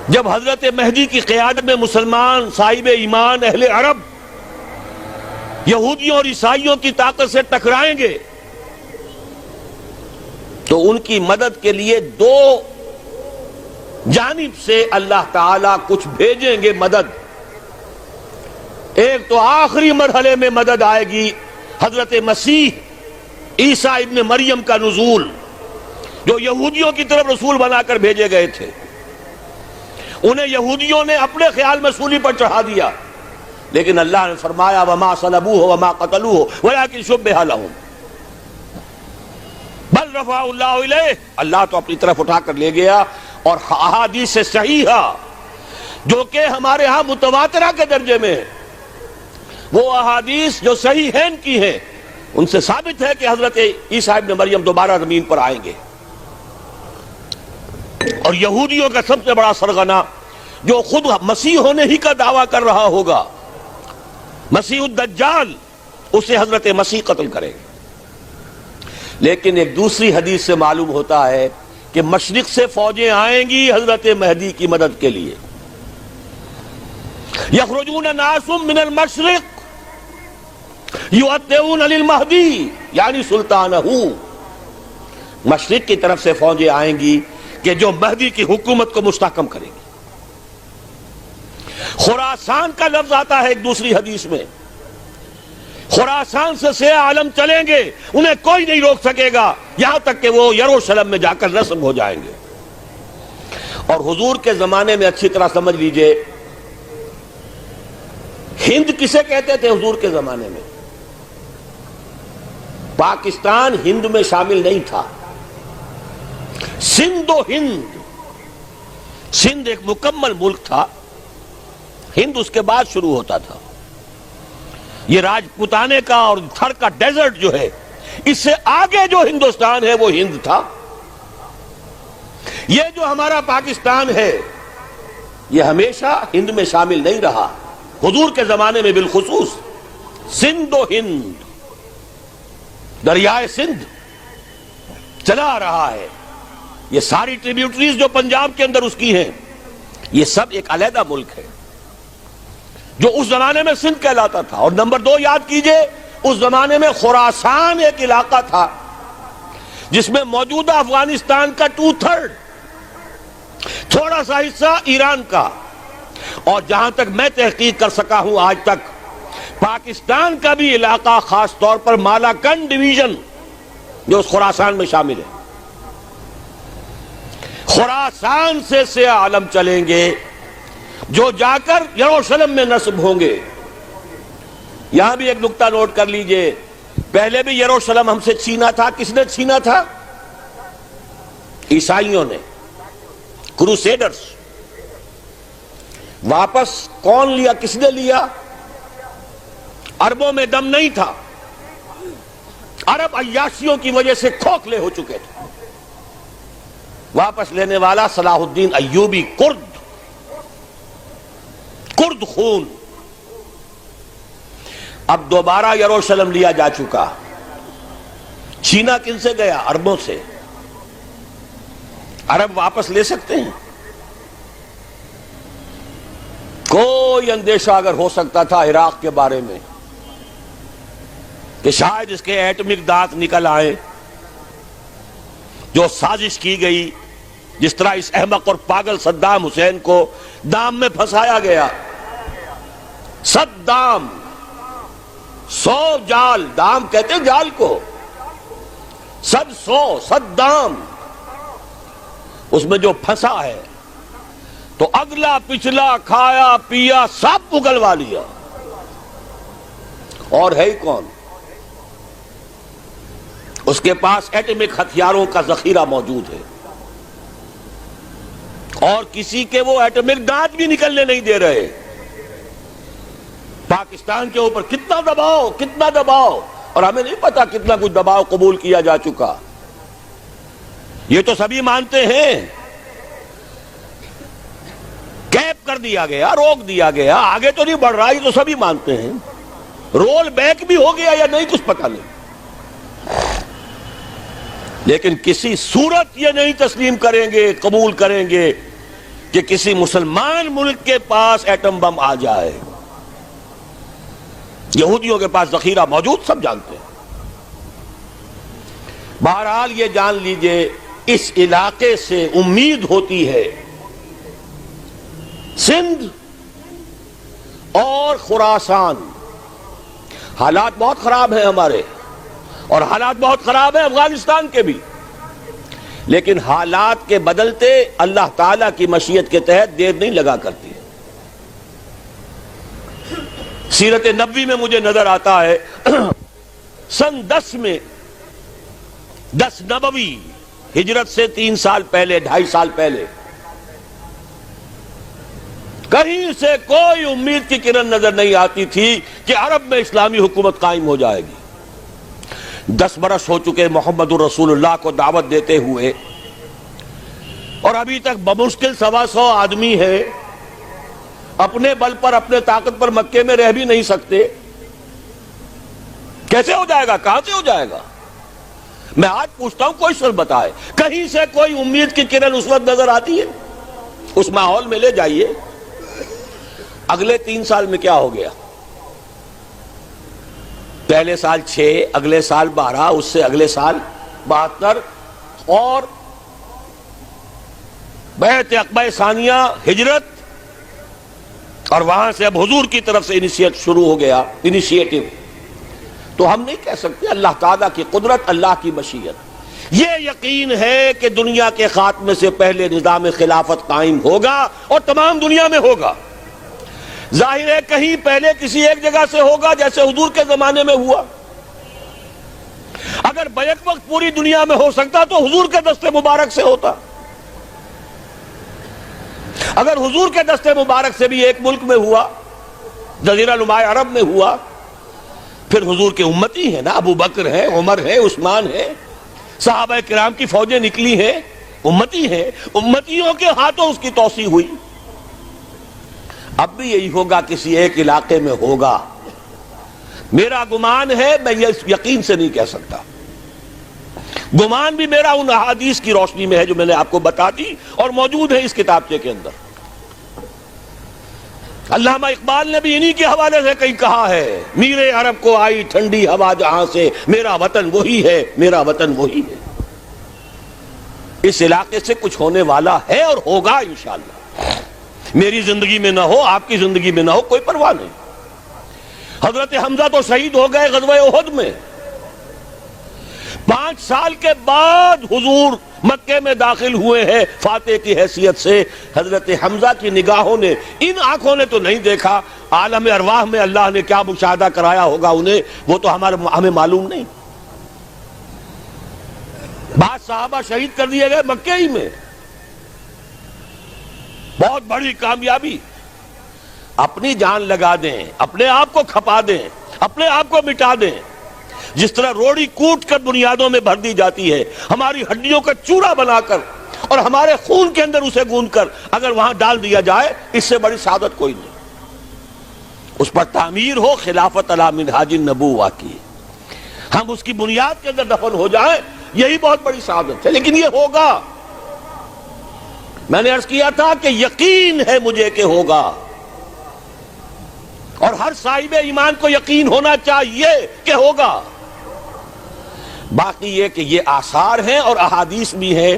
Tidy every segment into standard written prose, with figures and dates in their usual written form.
جب حضرت مہدی کی قیادت میں مسلمان صاحب ایمان اہل عرب یہودیوں اور عیسائیوں کی طاقت سے ٹکرائیں گے تو ان کی مدد کے لیے دو جانب سے اللہ تعالیٰ کچھ بھیجیں گے مدد. ایک تو آخری مرحلے میں مدد آئے گی حضرت مسیح عیسیٰ ابن مریم کا نزول، جو یہودیوں کی طرف رسول بنا کر بھیجے گئے تھے. انہیں یہودیوں نے اپنے خیال میں سولی پر چڑھا دیا، لیکن اللہ نے فرمایا وما صلبوہ وما قتلوہ ولکن شبہ لہم بل رفعہ اللہ الیہ. اللہ تو اپنی طرف اٹھا کر لے گیا. اور احادیث صحیحہ جو کہ ہمارے ہاں متواترہ کے درجے میں ہیں، وہ احادیث جو صحیحین کی ہیں، ان سے ثابت ہے کہ حضرت عیسیٰ ابن مریم دوبارہ زمین پر آئیں گے. اور یہودیوں کا سب سے بڑا سرغنہ جو خود مسیح ہونے ہی کا دعویٰ کر رہا ہوگا، مسیح الدجال، اسے حضرت مسیح قتل کرے گے. لیکن ایک دوسری حدیث سے معلوم ہوتا ہے کہ مشرق سے فوجیں آئیں گی حضرت مہدی کی مدد کے لیے. یخرجون ناس من المشرق یؤدون للمہدی یعنی سلطانہ. مشرق کی طرف سے فوجیں آئیں گی کہ جو مہدی کی حکومت کو مستحکم کریں گی. خراسان کا لفظ آتا ہے ایک دوسری حدیث میں. خراسان سے سیاہ عالم چلیں گے، انہیں کوئی نہیں روک سکے گا یہاں تک کہ وہ یروشلم میں جا کر رسم ہو جائیں گے. اور حضور کے زمانے میں اچھی طرح سمجھ لیجئے، ہند کسے کہتے تھے حضور کے زمانے میں؟ پاکستان ہند میں شامل نہیں تھا. سندھ و ہند، سندھ ایک مکمل ملک تھا، ہند اس کے بعد شروع ہوتا تھا. یہ راجپوتانے کا اور تھر کا ڈیزرٹ جو ہے، اس سے آگے جو ہندوستان ہے وہ ہند تھا. یہ جو ہمارا پاکستان ہے یہ ہمیشہ ہند میں شامل نہیں رہا. حضور کے زمانے میں بالخصوص سندھ و ہند، دریائے سندھ چلا آ رہا ہے. یہ ساری ٹریبیوٹریز جو پنجاب کے اندر اس کی ہیں، یہ سب ایک علیحدہ ملک ہے جو اس زمانے میں سندھ کہلاتا تھا. اور نمبر 2 یاد کیجئے، اس زمانے میں خراسان ایک علاقہ تھا جس میں موجودہ افغانستان کا 2/3، تھوڑا سا حصہ ایران کا، اور جہاں تک میں تحقیق کر سکا ہوں آج تک پاکستان کا بھی علاقہ، خاص طور پر مالاکنڈ ڈویژن جو اس خراسان میں شامل ہے. خراسان سے سیاہ عالم چلیں گے جو جا کر یروشلم میں نصب ہوں گے. یہاں بھی ایک نقطہ نوٹ کر لیجئے، پہلے بھی یروشلم ہم سے چھینا تھا. کس نے چھینا تھا؟ عیسائیوں نے، کروسیڈرز. واپس کون لیا؟ کس نے لیا؟ عربوں میں دم نہیں تھا، عرب عیاشیوں کی وجہ سے کھوکھلے ہو چکے تھے. واپس لینے والا صلاح الدین ایوبی، کرد خون. اب دوبارہ یروشلم لیا جا چکا. چھینا کن سے گیا؟ عربوں سے. عرب واپس لے سکتے ہیں؟ کوئی اندیشہ اگر ہو سکتا تھا عراق کے بارے میں کہ شاید اس کے ایٹمک دانت نکل آئے، جو سازش کی گئی، جس طرح اس احمق اور پاگل صدام حسین کو دام میں پھنسایا گیا. صدام 100 جال، دام کہتے ہیں جال کو، 100 اس میں جو پھنسا ہے تو اگلا پچھلا کھایا پیا سب اگلوا لیا. اور ہے ہی کون؟ اس کے پاس ایٹمک ہتھیاروں کا ذخیرہ موجود ہے، اور کسی کے وہ ایٹمک دانت بھی نکلنے نہیں دے رہے. پاکستان کے اوپر کتنا دباؤ، اور ہمیں نہیں پتا کتنا کچھ دباؤ قبول کیا جا چکا. یہ تو سبھی مانتے ہیں. کیپ کر دیا گیا، روک دیا گیا، آگے تو نہیں بڑھ رہا، یہ تو سبھی مانتے ہیں. رول بیک بھی ہو گیا یا نہیں کچھ پتہ نہیں. لیکن کسی صورت یہ نہیں تسلیم کریں گے، قبول کریں گے کہ کسی مسلمان ملک کے پاس ایٹم بم آ جائے. یہودیوں کے پاس ذخیرہ موجود، سب جانتے ہیں. بہرحال یہ جان لیجئے اس علاقے سے امید ہوتی ہے سندھ اور خراسان. حالات بہت خراب ہیں ہمارے، اور حالات بہت خراب ہیں افغانستان کے بھی، لیکن حالات کے بدلتے اللہ تعالیٰ کی مشیت کے تحت دیر نہیں لگا کرتی. سیرت نبوی میں مجھے نظر آتا ہے سن 10 میں 10 نبوی ہجرت سے 3 سال پہلے 2.5 سال پہلے کہیں سے کوئی امید کی کرن نظر نہیں آتی تھی کہ عرب میں اسلامی حکومت قائم ہو جائے گی. 10 برس ہو چکے محمد الرسول اللہ کو دعوت دیتے ہوئے، اور ابھی تک بمشکل 125 آدمی ہے. اپنے بل پر اپنے طاقت پر مکے میں رہ بھی نہیں سکتے. کیسے ہو جائے گا؟ کہاں سے ہو جائے گا؟ میں آج پوچھتا ہوں، کوئی شخص بتائے کہیں سے کوئی امید کی کرن اس وقت نظر آتی ہے؟ اس ماحول میں لے جائیے. اگلے 3 سال میں کیا ہو گیا؟ پہلے سال 6، اگلے سال 12، اس سے اگلے سال 72، اور بیعت عقبہ ثانیہ ہجرت، اور وہاں سے اب حضور کی طرف سے انیشیٹ شروع ہو گیا، انیشیٹو. تو ہم نہیں کہہ سکتے اللہ تعالیٰ کی قدرت، اللہ کی مشیت. یہ یقین ہے کہ دنیا کے خاتمے سے پہلے نظام خلافت قائم ہوگا، اور تمام دنیا میں ہوگا. ظاہر ہے کہیں پہلے کسی ایک جگہ سے ہوگا، جیسے حضور کے زمانے میں ہوا. اگر بیک وقت پوری دنیا میں ہو سکتا تو حضور کے دست مبارک سے ہوتا. اگر حضور کے دست مبارک سے بھی ایک ملک میں ہوا، جزیرہ نما عرب میں ہوا، پھر حضور کے امتی ہیں نا، ابو بکر ہیں، عمر ہیں، عثمان ہیں، صحابہ کرام کی فوجیں نکلی ہیں، امتی ہیں. امتیوں کے ہاتھوں اس کی توسیع ہوئی. اب بھی یہی ہوگا، کسی ایک علاقے میں ہوگا. میرا گمان ہے، میں یہ یقین سے نہیں کہہ سکتا. گمان بھی میرا ان احادیث کی روشنی میں ہے جو میں نے آپ کو بتا دی اور موجود ہے اس کتابچے کے اندر. علامہ اقبال نے بھی انہی کے حوالے سے کہیں کہا ہے، میرے عرب کو آئی ٹھنڈی ہوا جہاں سے، میرا وطن وہی ہے، میرا وطن وہی ہے. اس علاقے سے کچھ ہونے والا ہے اور ہوگا انشاءاللہ. میری زندگی میں نہ ہو، آپ کی زندگی میں نہ ہو، کوئی پرواہ نہیں. حضرت حمزہ تو شہید ہو گئے غزوہ احد میں. 5 سال کے بعد حضور مکے میں داخل ہوئے ہیں فاتح کی حیثیت سے. حضرت حمزہ کی نگاہوں نے، ان آنکھوں نے تو نہیں دیکھا، عالم ارواح میں اللہ نے کیا مشاہدہ کرایا ہوگا انہیں، وہ تو ہمیں معلوم نہیں. بعض صحابہ شہید کر دیے گئے مکے ہی میں. بہت بڑی کامیابی. اپنی جان لگا دیں، اپنے آپ کو کھپا دیں، اپنے آپ کو مٹا دیں. جس طرح روڑی کوٹ کر بنیادوں میں بھر دی جاتی ہے، ہماری ہڈیوں کا چورا بنا کر اور ہمارے خون کے اندر اسے گوندھ کر اگر وہاں ڈال دیا جائے، اس سے بڑی سعادت کوئی نہیں. اس پر تعمیر ہو خلافت علی منہاج النبوہ کی، ہم اس کی بنیاد کے اندر دفن ہو جائیں، یہی بہت بڑی سعادت ہے. لیکن یہ ہوگا. میں نے عرض کیا تھا کہ یقین ہے مجھے کہ ہوگا، اور ہر صاحب ایمان کو یقین ہونا چاہیے کہ ہوگا. باقی یہ کہ یہ آثار ہیں اور احادیث بھی ہیں،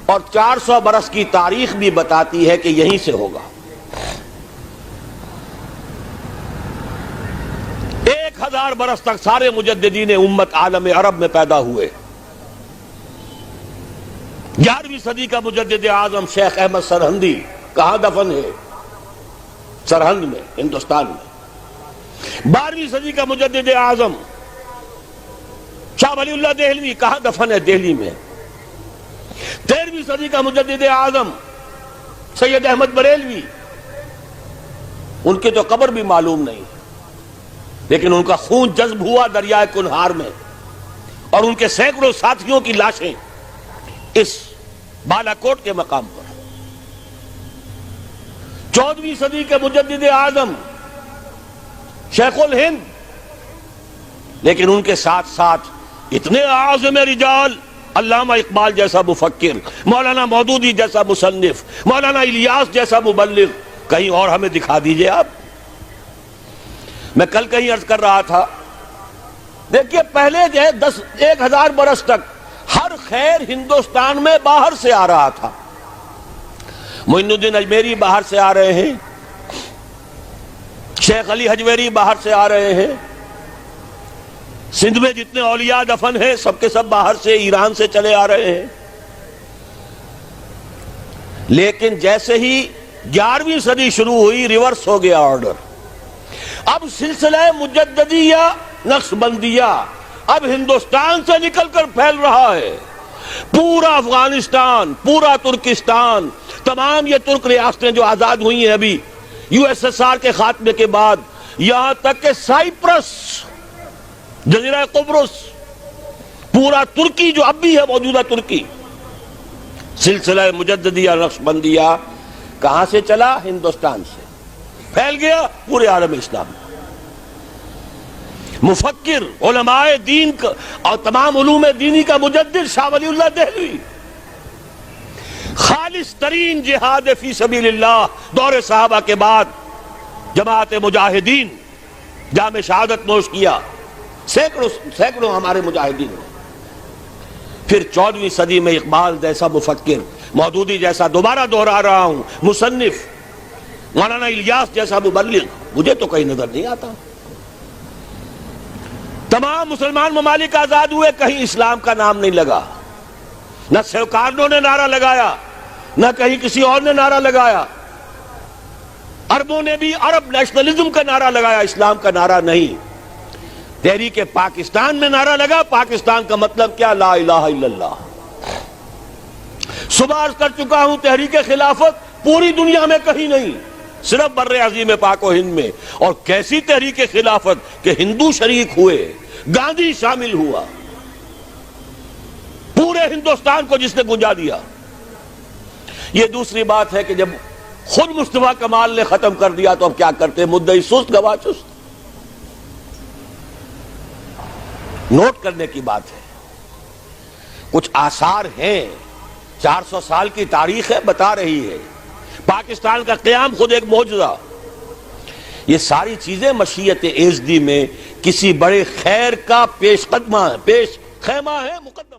اور 400 برس کی تاریخ بھی بتاتی ہے کہ یہیں سے ہوگا. 1000 برس تک سارے مجددین امت عالم عرب میں پیدا ہوئے. 11ویں صدی کا مجدد اعظم شیخ احمد سرہندی کہاں دفن ہے؟ سرہند میں، ہندوستان میں. 12ویں صدی کا مجدد اعظم شاہ ولی اللہ دہلوی کہاں دفن ہے؟ دہلی میں. 13ویں صدی کا مجدد اعظم سید احمد بریلوی، ان کی تو قبر بھی معلوم نہیں، لیکن ان کا خون جذب ہوا دریائے کنہار میں، اور ان کے سینکڑوں ساتھیوں کی لاشیں اس بالا کوٹ کے مقام پر. 14ویں صدی کے مجدد اعظم شیخ الہند، لیکن ان کے ساتھ ساتھ اتنے اعظم رجال علامہ اقبال جیسا مفکر، مولانا مودودی جیسا مصنف، مولانا الیاس جیسا مبلغ، کہیں اور ہمیں دکھا دیجئے آپ۔ میں کل کہیں عرض کر رہا تھا، دیکھیے پہلے جو ہے 1000 برس تک ہر خیر ہندوستان میں باہر سے آ رہا تھا۔ معین الدین اجمیری باہر سے آ رہے ہیں، شیخ علی حجویری باہر سے آ رہے ہیں، سندھ میں جتنے اولیاء دفن ہیں سب کے سب باہر سے، ایران سے چلے آ رہے ہیں۔ لیکن جیسے ہی 11ویں صدی شروع ہوئی، ریورس ہو گیا آرڈر۔ اب سلسلہ مجددیہ نقشبندیہ اب ہندوستان سے نکل کر پھیل رہا ہے۔ پورا افغانستان، پورا ترکستان، تمام یہ ترک ریاستیں جو آزاد ہوئی ہیں ابھی USSR کے خاتمے کے بعد، یہاں تک کہ سائپرس، جزیرہ قبرص، پورا ترکی جو اب بھی ہے موجودہ ترکی، سلسلہ مجددیہ نقشبندیہ کہاں سے چلا؟ ہندوستان سے پھیل گیا پورے عالم اسلام میں۔ مفکر، علماء دین کا اور تمام علوم دینی کا مجدد شاہ ولی اللہ دہلوی، خالص ترین جہاد فی سبیل اللہ دور صحابہ کے بعد جماعت مجاہدین جام شہادت نوش کیا، سینکڑوں ہمارے مجاہدین نے۔ پھر 14ویں صدی میں اقبال جیسا مفکر، مودودی جیسا، دوبارہ دہرا رہا ہوں، مصنف، مولانا الیاس جیسا مبلغ مجھے تو کہیں نظر نہیں آتا۔ تمام مسلمان ممالک آزاد ہوئے، کہیں اسلام کا نام نہیں لگا، نہ سیوکارنوں نے نعرہ لگایا، نہ کہیں کسی اور نے نعرہ لگایا۔ عربوں نے بھی عرب نیشنلزم کا نعرہ لگایا، اسلام کا نعرہ نہیں۔ تحریک پاکستان میں نعرہ لگا، پاکستان کا مطلب کیا؟ لا الہ الا اللہ۔ صبح عرض کر چکا ہوں، تحریک خلافت پوری دنیا میں کہیں نہیں، صرف بر عظیم پاک و ہند میں۔ اور کیسی تحریک خلافت کہ ہندو شریک ہوئے، گاندھی شامل ہوا، پورے ہندوستان کو جس نے گنجا دیا۔ یہ دوسری بات ہے کہ جب خود مصطفیٰ کمال نے ختم کر دیا تو اب کیا کرتے؟ مدعی سست گواہ چست۔ نوٹ کرنے کی بات ہے، کچھ آثار ہیں، 400 سال کی تاریخ ہے، بتا رہی ہے پاکستان کا قیام خود ایک معجزہ۔ یہ ساری چیزیں مشیت ایزدی میں کسی بڑے خیر کا پیش خیمہ ہے، مقدمہ